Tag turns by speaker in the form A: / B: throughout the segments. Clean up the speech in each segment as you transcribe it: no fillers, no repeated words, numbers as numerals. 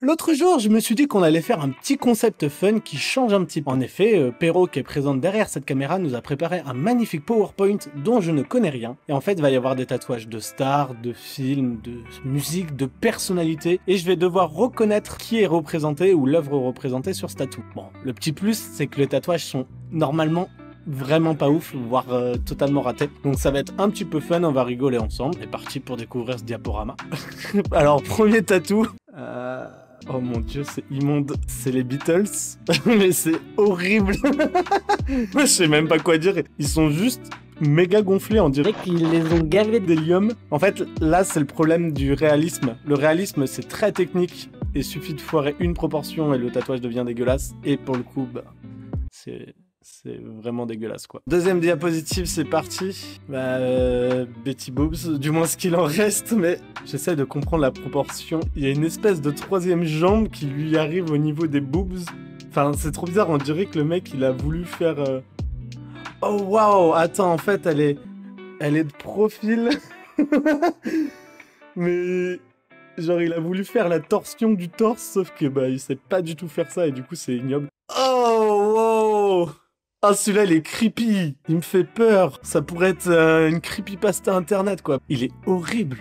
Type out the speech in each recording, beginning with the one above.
A: L'autre jour, je me suis dit qu'on allait faire un petit concept fun qui change un petit peu. En effet, Perrault, qui est présente derrière cette caméra, nous a préparé un magnifique PowerPoint dont je ne connais rien. Et en fait, il va y avoir des tatouages de stars, de films, de musique, de personnalités. Et je vais devoir reconnaître qui est représenté ou l'œuvre représentée sur ce tatou. Bon, le petit plus, c'est que les tatouages sont normalement vraiment pas ouf, voire totalement raté. Donc ça va être un petit peu fun, on va rigoler ensemble. C'est parti pour découvrir ce diaporama. Alors, premier tatou. Oh mon dieu, c'est immonde. C'est les Beatles. Mais c'est horrible. Moi, je sais même pas quoi dire. Ils sont juste méga gonflés. On dirait qu'ils les ont gavés d'hélium. En fait, là, c'est le problème du réalisme. Le réalisme, c'est très technique. Il suffit de foirer une proportion et le tatouage devient dégueulasse. Et pour le coup, bah, c'est vraiment dégueulasse, quoi. Deuxième diapositive, c'est parti. Betty Boobs, du moins ce qu'il en reste, mais j'essaie de comprendre la proportion. Il y a une espèce de troisième jambe qui lui arrive au niveau des boobs. Enfin, c'est trop bizarre, on dirait que le mec, il a voulu faire... Oh, waouh! Attends, en fait, elle est de profil. Mais... genre, il a voulu faire la torsion du torse, sauf que, bah, il sait pas du tout faire ça, et du coup, c'est ignoble. Oh, wow! Ah, celui-là, il est creepy. Il me fait peur. Ça pourrait être une creepypasta internet, quoi. Il est horrible.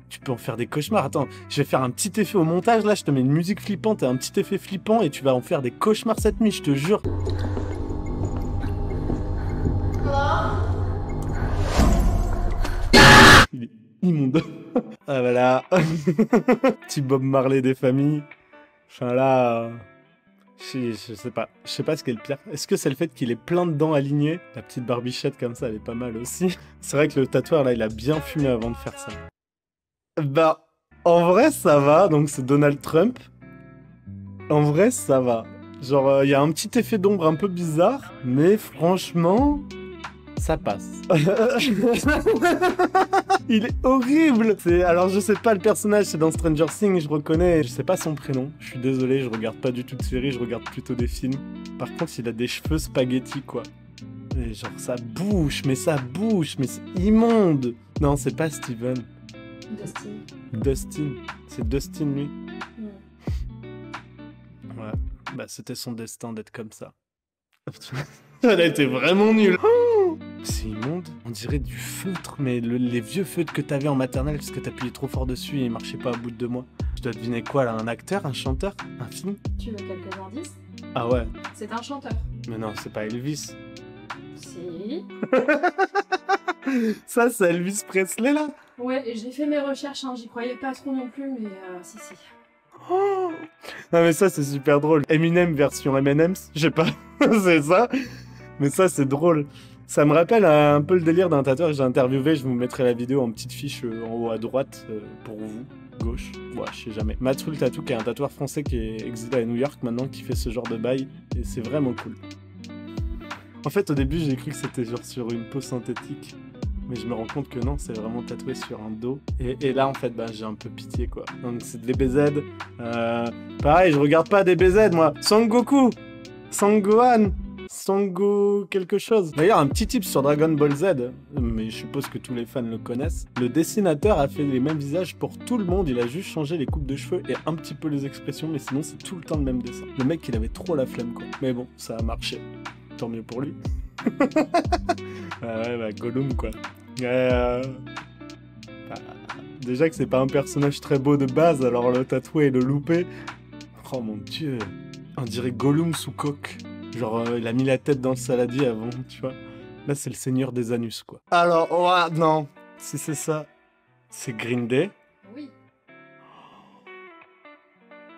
A: Tu peux en faire des cauchemars. Attends, je vais faire un petit effet au montage, là. Je te mets une musique flippante et un petit effet flippant et tu vas en faire des cauchemars cette nuit, je te jure. Il est immonde. Ah, voilà. Petit Bob Marley des familles. Enfin, là... Je sais pas. Je sais pas ce qui est le pire. Est-ce que c'est le fait qu'il ait plein de dents alignées? La petite barbichette comme ça, elle est pas mal aussi. C'est vrai que le tatoueur, là, il a bien fumé avant de faire ça. Bah, en vrai, ça va. Donc, c'est Donald Trump. En vrai, ça va. Genre, il y a un petit effet d'ombre un peu bizarre. Mais franchement... ça passe. Il est horrible. Alors je sais pas le personnage, c'est dans Stranger Things, je reconnais, je sais pas son prénom. Je suis désolé, je regarde pas du tout de séries, je regarde plutôt des films. Par contre, il a des cheveux spaghetti quoi. Et genre ça bouge, mais c'est immonde. Non, c'est pas Steven. Dustin. C'est Dustin lui. Ouais. Bah c'était son destin d'être comme ça. Elle a été vraiment nulle. C'est immonde. On dirait du feutre, mais les vieux feutres que t'avais en maternelle parce que t'appuyais trop fort dessus et il marchait pas au bout de 2 mois. Je dois deviner quoi là? Un acteur? Un chanteur? Un film?
B: Tu veux quelques indices?
A: Ah ouais.
B: C'est un chanteur.
A: Mais non, c'est pas Elvis.
B: Si.
A: Ça, c'est Elvis Presley là?
B: Ouais, et j'ai fait mes recherches, hein. J'y croyais pas trop non plus, mais si.
A: Oh non mais ça, c'est super drôle. Eminem version M&M's, je sais pas. C'est ça. Mais ça, c'est drôle. Ça me rappelle un peu le délire d'un tatoueur que j'ai interviewé. Je vous mettrai la vidéo en petite fiche en haut à droite pour vous. Gauche. Ouais, je sais jamais. Matrul Tattoo, qui est un tatoueur français qui est exilé à New York maintenant, qui fait ce genre de bail. Et c'est vraiment cool. En fait, au début, j'ai cru que c'était genre sur une peau synthétique. Mais je me rends compte que non, c'est vraiment tatoué sur un dos. Et là, en fait, bah, j'ai un peu pitié, quoi. Donc, c'est de l'EBZ. Pareil, je regarde pas DBZ, moi. Sangoku, Sangohan, Sango quelque chose. D'ailleurs, un petit tip sur Dragon Ball Z, mais je suppose que tous les fans le connaissent. Le dessinateur a fait les mêmes visages pour tout le monde. Il a juste changé les coupes de cheveux et un petit peu les expressions, mais sinon, c'est tout le temps le même dessin. Le mec, il avait trop la flemme, quoi. Mais bon, ça a marché. Tant mieux pour lui. Ouais, bah, Gollum, quoi. Déjà que c'est pas un personnage très beau de base, alors le tatouer et le louper... Oh mon dieu. On dirait Gollum sous coque. Genre, il a mis la tête dans le saladier avant, tu vois. Là, c'est le seigneur des anus, quoi. Alors, oh, non. Si c'est ça, c'est Green Day.
B: Oui.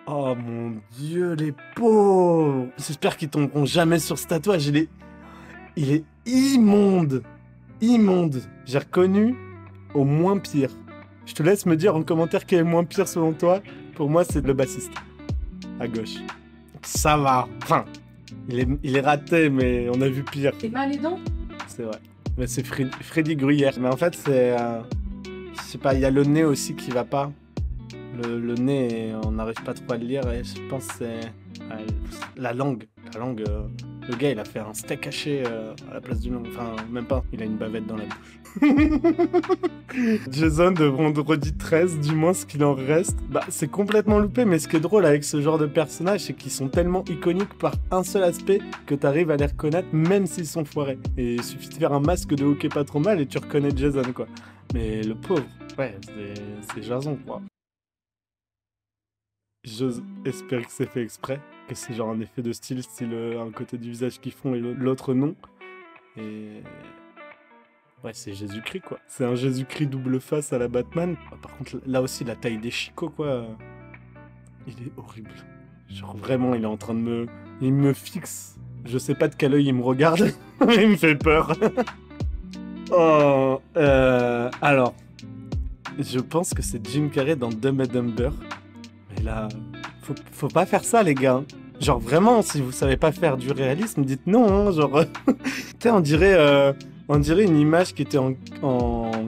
A: Oh mon dieu, les pauvres. J'espère qu'ils tomberont jamais sur ce tatouage. Il est immonde. Immonde. J'ai reconnu au moins pire. Je te laisse me dire en commentaire quel est le moins pire selon toi. Pour moi, c'est le bassiste. À gauche. Ça va. Enfin, il est raté, mais on a vu pire.
B: T'es pas les dents?
A: C'est vrai. Mais c'est Freddy Gruyère. Mais en fait, c'est... je sais pas, il y a le nez aussi qui va pas. Le nez, on n'arrive pas trop à le lire. Et je pense que c'est... la langue. La langue... Le gars, il a fait un steak haché à la place du nom. Enfin, même pas. Il a une bavette dans la bouche. Jason de vendredi 13, du moins ce qu'il en reste. Bah, c'est complètement loupé, mais ce qui est drôle avec ce genre de personnages, c'est qu'ils sont tellement iconiques par un seul aspect que t'arrives à les reconnaître même s'ils sont foirés. Et il suffit de faire un masque de hockey pas trop mal et tu reconnais Jason, quoi. Mais le pauvre, ouais, c'est Jason, quoi. J'ose espérer que c'est fait exprès, que c'est genre un effet de style un côté du visage qu'ils font et l'autre non. Et... ouais, c'est Jésus-Christ, quoi. C'est un Jésus-Christ double face à la Batman. Par contre, là aussi, la taille des chicots, quoi. Il est horrible. Genre, vraiment, il est en train de me... il me fixe. Je sais pas de quel œil il me regarde, mais il me fait peur. Oh, alors... je pense que c'est Jim Carrey dans Dumb and Dumber. Mais là, faut pas faire ça, les gars. Genre, vraiment, si vous savez pas faire du réalisme, dites non, hein, genre... tu sais, on dirait une image qui était en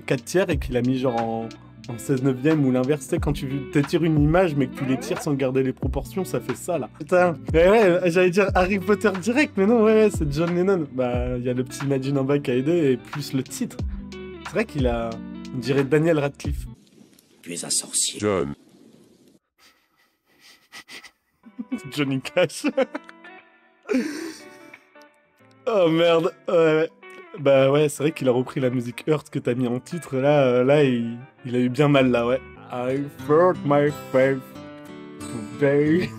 A: 4 tiers et qu'il a mis genre en 16 neuvième ou l'inverse. Tu sais, quand tu t'étires une image mais que tu les tires sans garder les proportions, ça fait ça, là. Putain, ouais, j'allais dire Harry Potter direct, mais non, ouais, c'est John Lennon. Bah, il y a le petit Imagine en bas qui a aidé et plus le titre. C'est vrai qu'il a... on dirait Daniel Radcliffe.
C: Tu es un sorcier.
D: John.
A: Johnny Cash. Oh merde. Bah ouais, c'est vrai qu'il a repris la musique Hurt que t'as mis en titre. Là, il a eu bien mal là, ouais. I felt my faith today.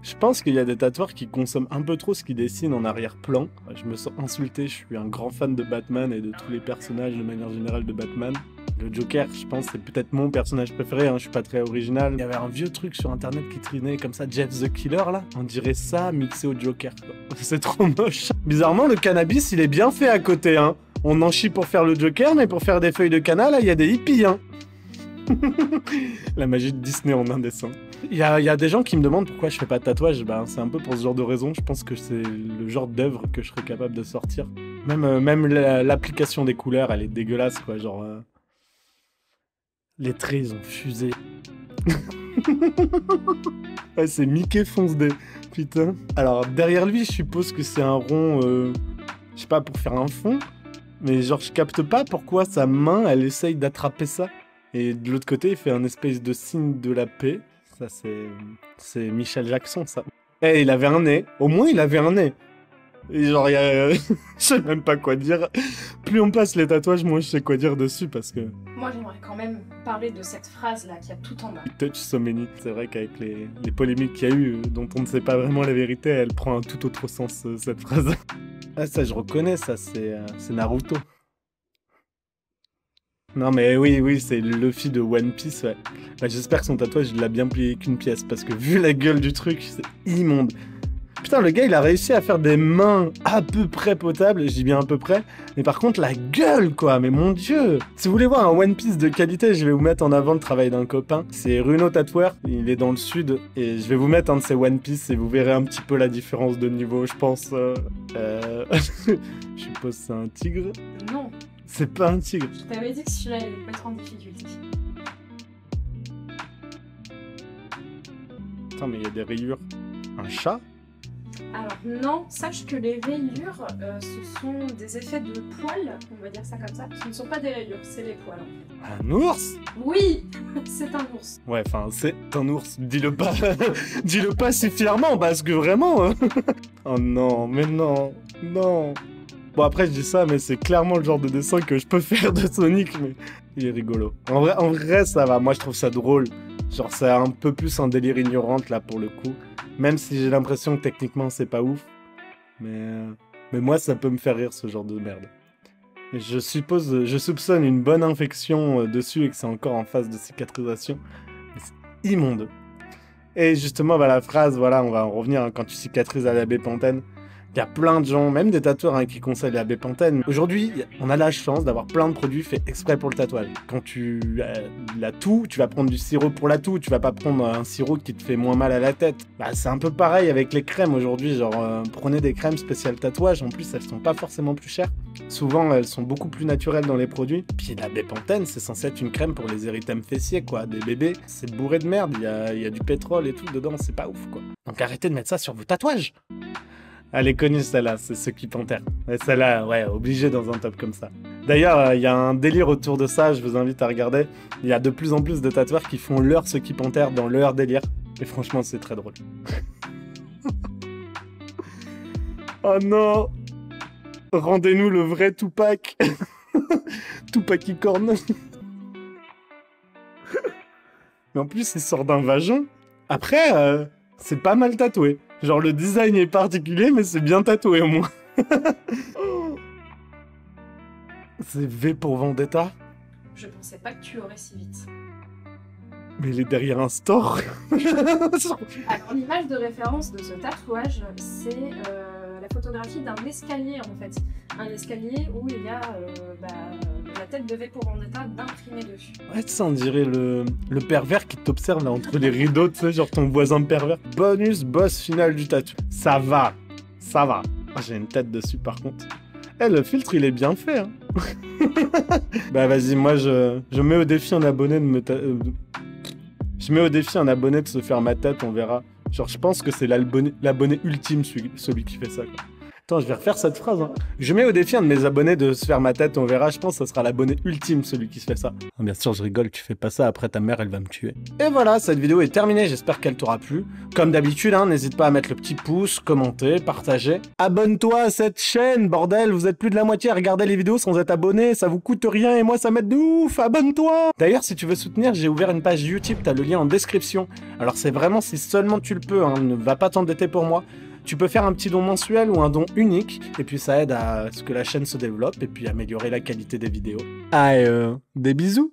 A: Je pense qu'il y a des tatoueurs qui consomment un peu trop ce qu'ils dessinent en arrière-plan. Je me sens insulté, je suis un grand fan de Batman et de tous les personnages de manière générale de Batman. Le Joker, je pense, c'est peut-être mon personnage préféré, hein, je suis pas très original. Il y avait un vieux truc sur internet qui traînait comme ça, Jeff the Killer là. On dirait ça mixé au Joker, quoi. C'est trop moche. Bizarrement, le cannabis, il est bien fait à côté, hein. On en chie pour faire le Joker, mais pour faire des feuilles de canal, là, il y a des hippies, hein. La magie de Disney en un dessin. Il y a des gens qui me demandent pourquoi je fais pas de tatouage. Ben, c'est un peu pour ce genre de raison. Je pense que c'est le genre d'œuvre que je serais capable de sortir. Même l'application des couleurs, elle est dégueulasse, quoi. Genre, les traits, ils ont fusé. Ouais, c'est Mickey fonce des... putain. Alors, derrière lui, je suppose que c'est un rond... je sais pas, pour faire un fond. Mais genre, je capte pas pourquoi sa main, elle essaye d'attraper ça. Et de l'autre côté, il fait un espèce de signe de la paix. Ça, c'est Michel Jackson, ça. Eh, il avait un nez. Au moins, il avait un nez. Et genre, je sais même pas quoi dire. Plus on passe les tatouages, moins je sais quoi dire dessus, parce que...
B: Moi, j'aimerais quand même parler de cette phrase-là qui a tout en bas.
A: Touch so many. C'est vrai qu'avec les polémiques qu'il y a eu, dont on ne sait pas vraiment la vérité, elle prend un tout autre sens, cette phrase. Ah, ça, je reconnais, ça, c'est Naruto. Non mais oui, c'est le Luffy de One Piece, ouais. Bah, j'espère que son tatouage, il l'a bien plié qu'une pièce, parce que vu la gueule du truc, c'est immonde. Putain, le gars, il a réussi à faire des mains à peu près potables, je dis bien à peu près, mais par contre, la gueule, quoi, mais mon dieu. Si vous voulez voir un One Piece de qualité, je vais vous mettre en avant le travail d'un copain. C'est Runo Tatoueur, il est dans le sud, et je vais vous mettre un de ses One Piece, et vous verrez un petit peu la différence de niveau, je pense. Je suppose que c'est un tigre.
B: Non.
A: C'est pas un tigre.
B: Je t'avais dit que celui-là, il allait pas être en difficulté.
A: Attends, mais il y a des rayures. Un chat?
B: Alors non, sache que les rayures, ce sont des effets de poils, on va dire ça comme ça. Ce ne sont pas des rayures, c'est les poils.
A: Un ours?
B: Oui, c'est un ours.
A: Ouais, enfin, c'est un ours. Dis-le pas. Dis-le pas si fièrement, parce que vraiment... oh non, mais non. Non. Bon, après, je dis ça, mais c'est clairement le genre de dessin que je peux faire de Sonic, mais il est rigolo. En vrai, ça va. Moi, je trouve ça drôle. Genre, c'est un peu plus un délire ignorante, là, pour le coup. Même si j'ai l'impression que techniquement, c'est pas ouf. Mais moi, ça peut me faire rire, ce genre de merde. Et je soupçonne une bonne infection dessus et que c'est encore en phase de cicatrisation. Mais c'est immonde. Et justement, bah, la phrase, voilà, on va en revenir, hein, quand tu cicatrises à la Bépantène. Il y a plein de gens, même des tatoueurs hein, qui conseillent la bépantène. Aujourd'hui, on a la chance d'avoir plein de produits faits exprès pour le tatouage. Quand tu la toux, tu vas prendre du sirop pour la toux, tu vas pas prendre un sirop qui te fait moins mal à la tête. Bah, c'est un peu pareil avec les crèmes aujourd'hui, genre prenez des crèmes spéciales tatouage, en plus elles sont pas forcément plus chères. Souvent elles sont beaucoup plus naturelles dans les produits. Puis la bépantène, c'est censé être une crème pour les érythèmes fessiers quoi, des bébés. C'est bourré de merde, il y a du pétrole et tout dedans, c'est pas ouf quoi. Donc arrêtez de mettre ça sur vos tatouages. Elle est connue celle-là, c'est ce qui panthère. Et celle-là, ouais, obligé dans un top comme ça. D'ailleurs, il y a un délire autour de ça, je vous invite à regarder. Il y a de plus en plus de tatoueurs qui font leur ce qui panthère dans leur délire. Et franchement, c'est très drôle. Oh non! Rendez-nous le vrai Tupac. Tupac Icorn. Mais en plus, il sort d'un vagin. Après, c'est pas mal tatoué. Genre, le design est particulier, mais c'est bien tatoué au moins. C'est V pour Vendetta.
B: Je pensais pas que tu l'aurais si vite.
A: Mais il est derrière un store.
B: Alors, l'image de référence de ce tatouage, c'est la photographie d'un escalier en fait. Un escalier où il y a la tête de V pour Vendetta d'imprimé dessus.
A: Ouais, ça, on dirait le pervers qui t'observe là entre les rideaux, tu sais, genre ton voisin pervers. Bonus boss final du tatou. Ça va, ça va. Ah, j'ai une tête dessus par contre. Eh, le filtre il est bien fait, hein. Bah vas-y, moi je mets au défi un abonné de me Je mets au défi un abonné de se faire ma tête, on verra. Genre, je pense que c'est l'abonné ultime, celui qui fait ça, quoi. Attends, je vais refaire cette phrase, hein. Je mets au défi un de mes abonnés de se faire ma tête, on verra. Je pense que ça sera l'abonné ultime, celui qui se fait ça. Ah, bien sûr, je rigole, tu fais pas ça, après ta mère, elle va me tuer. Et voilà, cette vidéo est terminée, j'espère qu'elle t'aura plu. Comme d'habitude, hein, n'hésite pas à mettre le petit pouce, commenter, partager. Abonne-toi à cette chaîne, bordel, vous êtes plus de la moitié à regarder les vidéos sans être abonné, ça vous coûte rien et moi ça m'aide de ouf, abonne-toi. D'ailleurs, si tu veux soutenir, j'ai ouvert une page YouTube, t'as le lien en description. Alors c'est vraiment si seulement tu le peux, hein, ne va pas t'endetter pour moi. Tu peux faire un petit don mensuel ou un don unique, et puis ça aide à ce que la chaîne se développe, et puis améliorer la qualité des vidéos. Ah, des bisous!